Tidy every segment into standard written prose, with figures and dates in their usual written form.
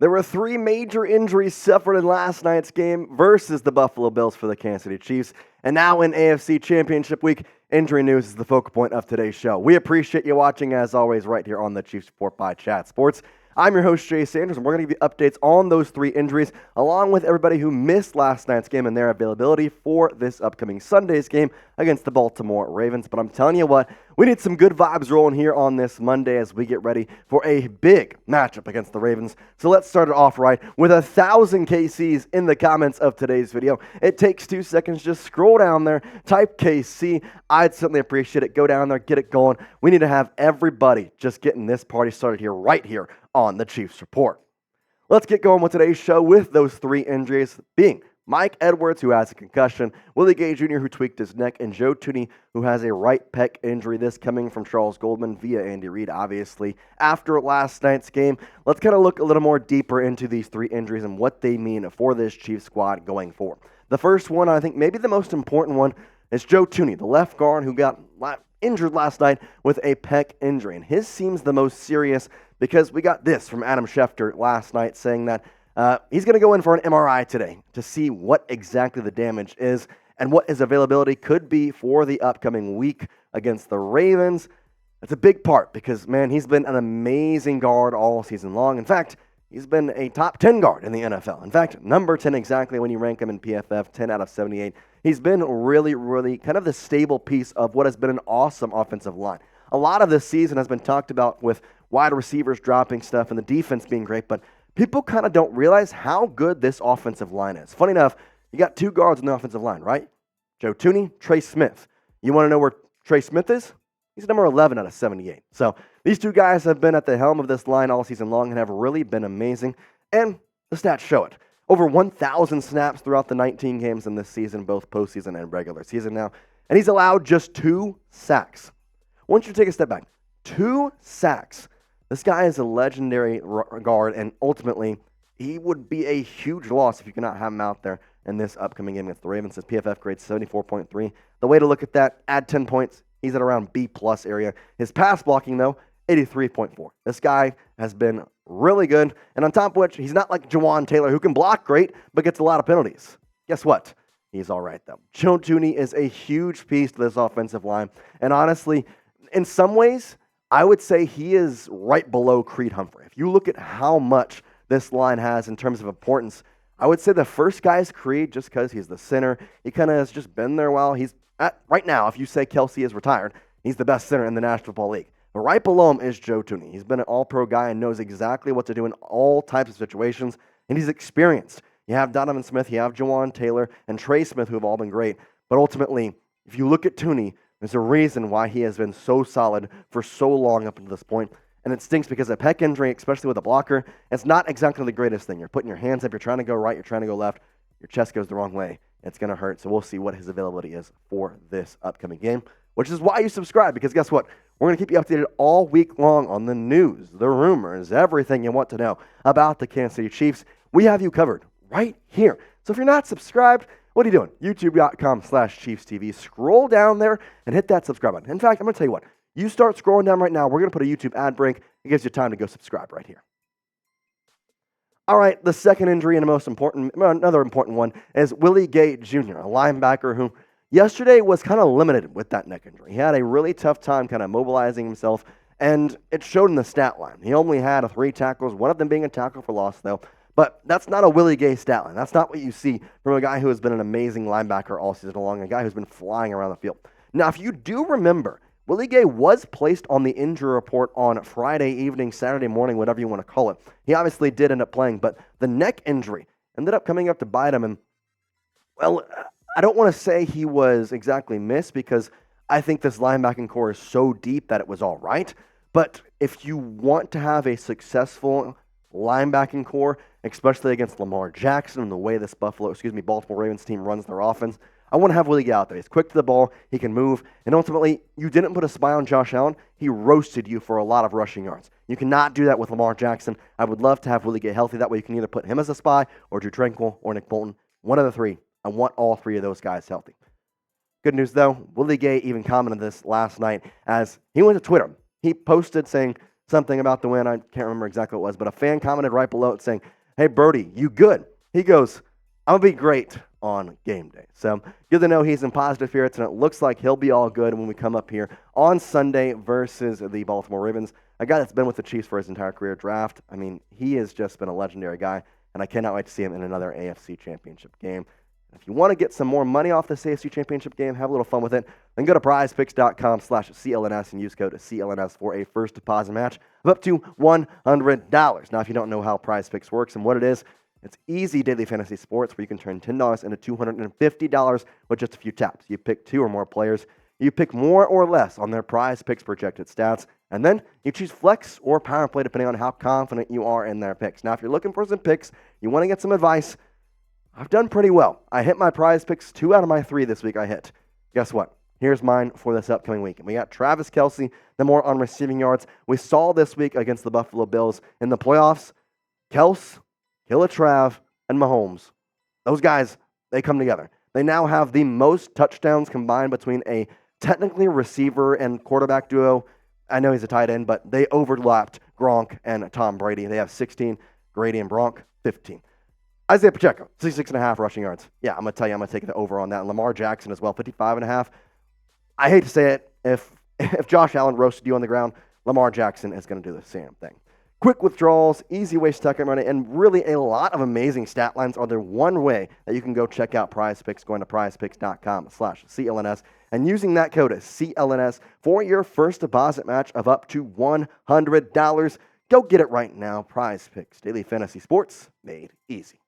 There were three major injuries suffered in last night's game versus the Buffalo Bills for the Kansas City Chiefs. And now in AFC Championship Week, injury news is the focal point of today's show. We appreciate you watching, as always, right here on the Chiefs Report by Chat Sports. I'm your host, Jay Sanders, and we're going to give you updates on those three injuries, along with everybody who missed last night's game and their availability for this upcoming Sunday's game against the Baltimore Ravens. But I'm telling you what, we need some good vibes rolling here on this Monday as we get ready for a big matchup against the Ravens. So let's start it off right with 1,000 KCs in the comments of today's video. It takes 2 seconds. Just scroll down there, type KC. I'd certainly appreciate it. Go down there, get it going. We need to have everybody just getting this party started here, right here on the Chiefs Report. Let's get going with today's show with those three injuries being Mike Edwards, who has a concussion, Willie Gay Jr., who tweaked his neck, and Joe Thuney, who has a right pec injury. This coming from Charles Goldman via Andy Reid, obviously. After last night's game, let's kind of look a little more deeper into these three injuries and what they mean for this Chiefs squad going forward. The first one, I think maybe the most important one, is Joe Thuney, the left guard who got injured last night with a pec injury. And his seems the most serious because we got this from Adam Schefter last night saying that he's going to go in for an MRI today to see what exactly the damage is and what his availability could be for the upcoming week against the Ravens. That's a big part because, man, he's been an amazing guard all season long. In fact, he's been a top 10 guard in the NFL. In fact, number 10 exactly when you rank him in PFF, 10 out of 78. He's been really, really kind of the stable piece of what has been an awesome offensive line. A lot of this season has been talked about with wide receivers dropping stuff and the defense being great, but people kind of don't realize how good this offensive line is. Funny enough, you got two guards in the offensive line, right? Joe Thuney, Trey Smith. You want to know where Trey Smith is? He's number 11 out of 78. So these two guys have been at the helm of this line all season long and have really been amazing, and the stats show it. Over 1,000 snaps throughout the 19 games in this season, both postseason and regular season now, and he's allowed just 2 sacks. I want you to take a step back. 2 sacks. This guy is a legendary guard, and ultimately, he would be a huge loss if you cannot have him out there in this upcoming game against the Ravens. His PFF grade 74.3. The way to look at that, add 10 points. He's at around B+ area. His pass blocking, though, 83.4. This guy has been really good, and on top of which, he's not like Jawan Taylor, who can block great, but gets a lot of penalties. Guess what? He's all right, though. Joe Thuney is a huge piece to this offensive line, and honestly, in some ways, I would say he is right below Creed Humphrey. If you look at how much this line has in terms of importance, I would say the first guy is Creed just because he's the center. He kind of has just been there while he's at, right now, if you say Kelsey is retired, he's the best center in the National Football League. But right below him is Joe Thuney. He's been an all-pro guy and knows exactly what to do in all types of situations, and he's experienced. You have Donovan Smith, you have Jawan Taylor, and Trey Smith, who have all been great. But ultimately, if you look at Thuney, there's a reason why he has been so solid for so long up until this point. And it stinks because a pec injury, especially with a blocker, it's not exactly the greatest thing. You're putting your hands up, you're trying to go right, you're trying to go left, your chest goes the wrong way. It's going to hurt. So we'll see what his availability is for this upcoming game, which is why you subscribe, because guess what? We're going to keep you updated all week long on the news, the rumors, everything you want to know about the Kansas City Chiefs. We have you covered right here. So if you're not subscribed, what are you doing? YouTube.com/ChiefsTV. Scroll down there and hit that subscribe button. In fact, I'm going to tell you what. You start scrolling down right now. We're going to put a YouTube ad break. It gives you time to go subscribe right here. All right, the second injury and another important one is Willie Gay Jr., a linebacker who yesterday was kind of limited with that neck injury. He had a really tough time kind of mobilizing himself, and it showed in the stat line. He only had 3 tackles, one of them being a tackle for loss, though. But that's not a Willie Gay stat line. That's not what you see from a guy who has been an amazing linebacker all season long, a guy who's been flying around the field. Now, if you do remember, Willie Gay was placed on the injury report on Friday evening, Saturday morning, whatever you want to call it. He obviously did end up playing, but the neck injury ended up coming up to bite him. And, well, I don't want to say he was exactly missed because I think this linebacking core is so deep that it was all right. But if you want to have a successful linebacking core, especially against Lamar Jackson and the way this Baltimore Ravens team runs their offense, I want to have Willie Gay out there. He's quick to the ball, he can move, and ultimately, you didn't put a spy on Josh Allen. He roasted you for a lot of rushing yards. You cannot do that with Lamar Jackson. I would love to have Willie Gay healthy. That way you can either put him as a spy or Drew Tranquill or Nick Bolton. One of the three. I want all 3 of those guys healthy. Good news, though. Willie Gay even commented this last night as he went to Twitter. He posted saying, something about the win. I can't remember exactly what it was, but a fan commented right below it saying, "Hey, Brody, you good?" He goes, "I'll be great on game day." So good to know he's in positive spirits, and it looks like he'll be all good when we come up here on Sunday versus the Baltimore Ravens. A guy that's been with the Chiefs for his entire career. Draft, I mean, he has just been a legendary guy, and I cannot wait to see him in another AFC Championship game. If you want to get some more money off this AFC Championship game, have a little fun with it, then go to prizepicks.com/CLNS and use code CLNS for a first deposit match of up to $100. Now, if you don't know how Prize Picks works and what it is, it's easy daily fantasy sports where you can turn $10 into $250 with just a few taps. You pick 2 or more players. You pick more or less on their Prize Picks projected stats, and then you choose flex or power play depending on how confident you are in their picks. Now, if you're looking for some picks, you want to get some advice, I've done pretty well. I hit my Prize Picks 2 out of my 3 this week I hit. Guess what? Here's mine for this upcoming week. And we got Travis Kelce, the more on receiving yards. We saw this week against the Buffalo Bills in the playoffs. Kelce, Trav, and Mahomes. Those guys, they come together. They now have the most touchdowns combined between a technically receiver and quarterback duo. I know he's a tight end, but they overlapped Gronk and Tom Brady. They have 16. Grady and Gronk, 15. Isaiah Pacheco, 66.5 rushing yards. Yeah, I'm going to tell you, I'm going to take the over on that. And Lamar Jackson as well, 55.5. I hate to say it, if Josh Allen roasted you on the ground, Lamar Jackson is going to do the same thing. Quick withdrawals, easy ways to tuck and run it, and really a lot of amazing stat lines are there one way that you can go check out Prize Picks, going to prizepicks.com/CLNS and using that code CLNS for your first deposit match of up to $100. Go get it right now. Prize Picks, daily fantasy sports made easy.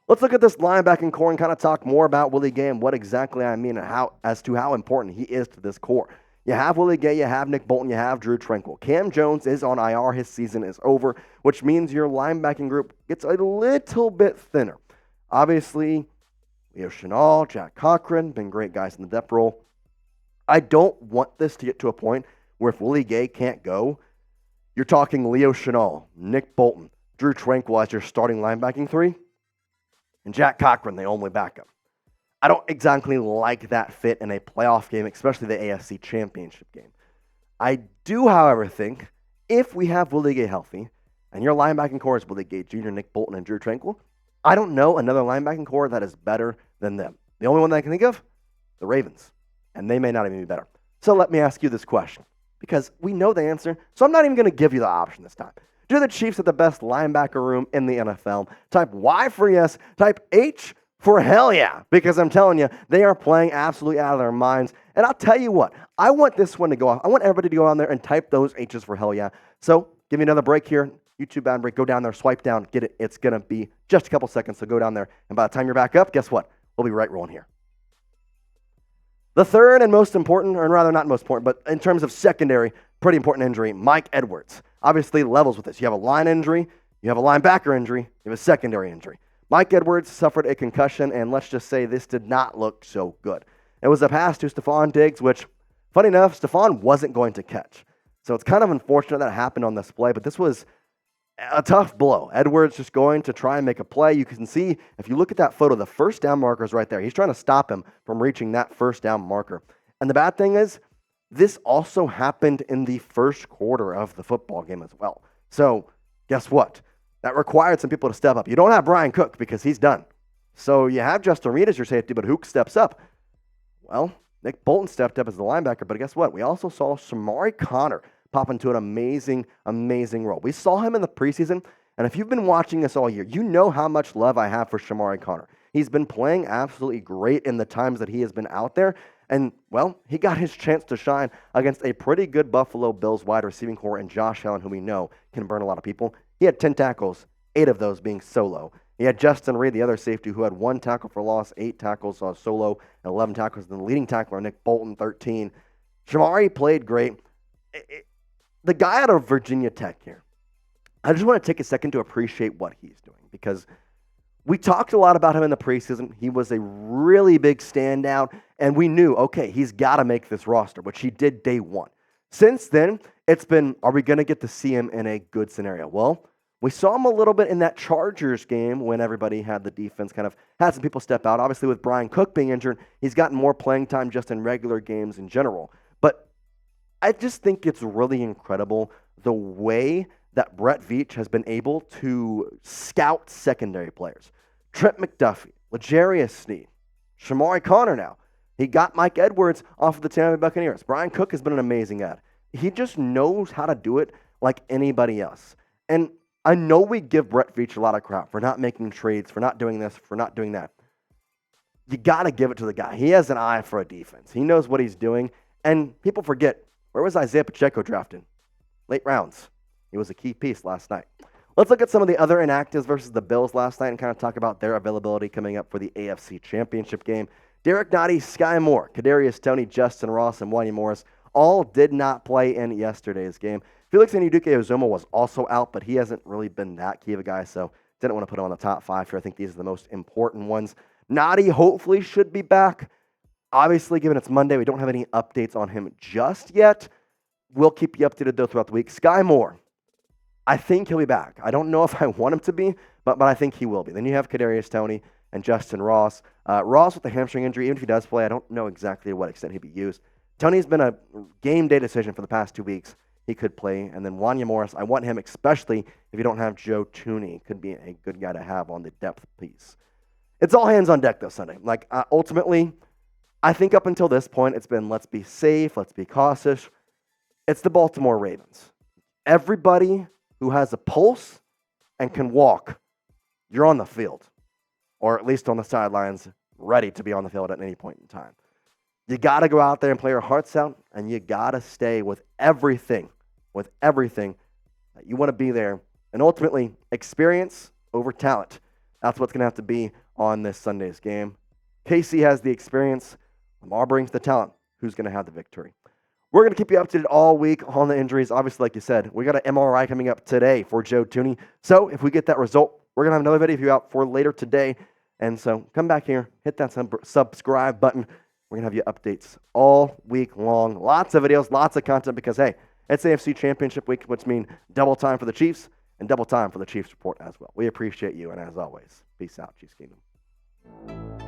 Let's look at this linebacking core and kind of talk more about Willie Gay and what exactly I mean and as to how important he is to this core. You have Willie Gay, you have Nick Bolton, you have Drew Tranquill. Cam Jones is on IR. His season is over, which means your linebacking group gets a little bit thinner. Obviously, Leo Chenal, Jack Cochran, been great guys in the depth role. I don't want this to get to a point where if Willie Gay can't go, you're talking Leo Chenal, Nick Bolton, Drew Tranquill as your starting linebacking 3, and Jack Cochran, the only backup. I don't exactly like that fit in a playoff game, especially the AFC Championship game. I do, however, think if we have Willie Gay healthy, and your linebacking core is Willie Gay Jr., Nick Bolton, and Drew Tranquill, I don't know another linebacking core that is better than them. The only one that I can think of, the Ravens, and they may not even be better. So let me ask you this question, because we know the answer, so I'm not even going to give you the option this time. Do the Chiefs have the best linebacker room in the NFL? Type Y for yes, type H for hell yeah, because I'm telling you, they are playing absolutely out of their minds. And I'll tell you what, I want this one to go off. I want everybody to go on there and type those H's for hell yeah. So give me another break here. YouTube ad break. Go down there, swipe down, get it. It's going to be just a couple seconds, so go down there. And by the time you're back up, guess what? We'll be right rolling here. The third and most important, or rather not most important, but in terms of secondary, pretty important injury, Mike Edwards. Obviously levels with this. You have a line injury, you have a linebacker injury, you have a secondary injury. Mike Edwards suffered a concussion, and let's just say this did not look so good. It was a pass to Stephon Diggs, which, funny enough, Stephon wasn't going to catch. So it's kind of unfortunate that happened on this play, but this was a tough blow. Edwards just going to try and make a play. You can see, if you look at that photo, the first down marker is right there. He's trying to stop him from reaching that first down marker. And the bad thing is, this also happened in the first quarter of the football game as well. So guess what? That required some people to step up. You don't have Brian Cook because he's done. So you have Justin Reed as your safety, but who steps up? Well, Nick Bolton stepped up as the linebacker, but guess what? We also saw Shamari Connor pop into an amazing role. We saw him in the preseason, and if you've been watching us all year, you know how much love I have for Shamari Connor. He's been playing absolutely great in the times that he has been out there, and, well, he got his chance to shine against a pretty good Buffalo Bills wide receiving core and Josh Allen, who we know can burn a lot of people. He had 10 tackles, 8 of those being solo. He had Justin Reed, the other safety, who had 1 tackle for loss, 8 tackles solo, and 11 tackles. And the leading tackler, Nick Bolton, 13. Shamari played great. The guy out of Virginia Tech here, I just want to take a second to appreciate what he's doing, because we talked a lot about him in the preseason. He was a really big standout, and we knew, okay, he's got to make this roster, which he did day one. Since then, it's been, are we going to get to see him in a good scenario? Well, we saw him a little bit in that Chargers game when everybody had the defense kind of had some people step out. Obviously, with Brian Cook being injured, he's gotten more playing time just in regular games in general. But I just think it's really incredible the way that Brett Veach has been able to scout secondary players. Trent McDuffie, L'Jarius Sneed, Shamari Connor now. He got Mike Edwards off of the Tampa Bay Buccaneers. Brian Cook has been an amazing ad. He just knows how to do it like anybody else. And I know we give Brett Veach a lot of crap for not making trades, for not doing this, for not doing that. You got to give it to the guy. He has an eye for a defense. He knows what he's doing. And people forget, where was Isaiah Pacheco drafted? Late rounds. He was a key piece last night. Let's look at some of the other inactives versus the Bills last night and kind of talk about their availability coming up for the AFC Championship game. Derek Nottie, Sky Moore, Kadarius Toney, Justin Ross, and Wanya Morris all did not play in yesterday's game. Felix Anudike-Uzomah was also out, but he hasn't really been that key of a guy, so didn't want to put him on the top 5 here. I think these are the most important ones. Nottie hopefully should be back. Obviously, given it's Monday, we don't have any updates on him just yet. We'll keep you updated, though, throughout the week. Sky Moore, I think he'll be back. I don't know if I want him to be, but I think he will be. Then you have Kadarius Toney and Justin Ross. Ross with the hamstring injury, even if he does play, I don't know exactly to what extent he'd be used. Toney's been a game day decision for the past 2 weeks. He could play. And then Wanya Morris, I want him, especially if you don't have Joe Thuney. Could be a good guy to have on the depth piece. It's all hands on deck this Sunday. Ultimately, I think up until this point, it's been let's be safe, let's be cautious. It's the Baltimore Ravens. Everybody who has a pulse and can walk, you're on the field, or at least on the sidelines, ready to be on the field at any point in time. You got to go out there and play your hearts out, and you got to stay with everything that you want to be there. And ultimately, experience over talent. That's what's going to have to be on this Sunday's game. KC has the experience. Lamar brings the talent. Who's going to have the victory? We're going to keep you updated all week on the injuries. Obviously, like you said, we got an MRI coming up today for Joe Thuney. So if we get that result, we're going to have another video for you out for later today. And so come back here, hit that subscribe button. We're going to have you updates all week long. Lots of videos, lots of content because, hey, it's AFC Championship week, which means double time for the Chiefs and double time for the Chiefs Report as well. We appreciate you, and as always, peace out, Chiefs Kingdom.